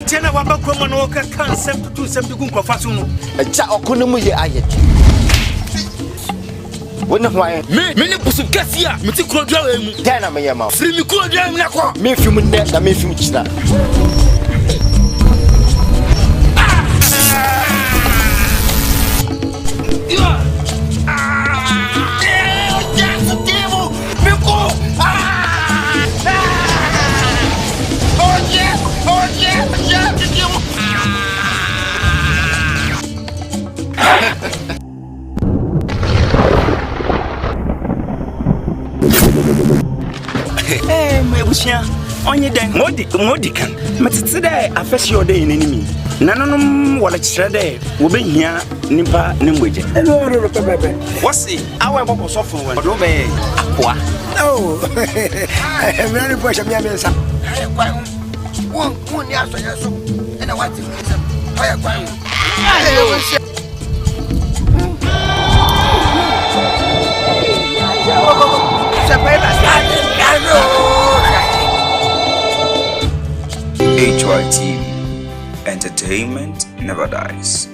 Tena waba kwa no ka concept to sem du nkwafa so no. Eja okonomu ye ayet. Wona hwan? Me ne busu kasia, me ti kro dwa emu. Tena me yema. Firi mi kro dwa emu na ko. Me fimu nne na me fimu chira. Onye den modi kan metete dey afeshi ode enenimi nanonom wala kire dey wo behia nipa ne mboje Eno bebe wasi awe bobo sofo we do be akoa oh me na po sha mi amensa won ni aso yeso ena wati nsem oya kwan HYTV, entertainment never dies.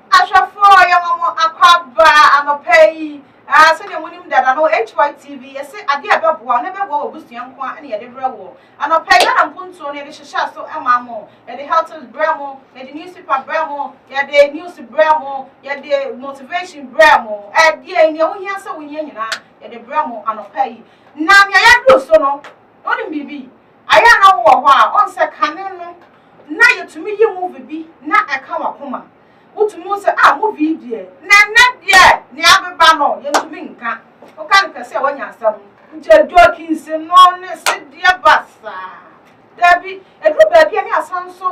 Ashafo yomo akwaba amapai so de wonim dada no HYTV yesi ade abeboa ne bebo obusuan kwa na ye de brewo anopai na mpunto ne de hihya so emamo ye de health bremo ye de newspaper bremo ye de news bremo ye de motivation bremo de eni wo hia se wo hia nyina ye de bremo anopai na me ya do so no oni bibi aya na wo ho a on se kane no na ye tumi ye movie bi na eka wakoma utumu se movie die na die ni abeba no ye ntumi nka o kan ka se wanya asam nje doki nse no ne se die basa dabi edu ba bi ani asanso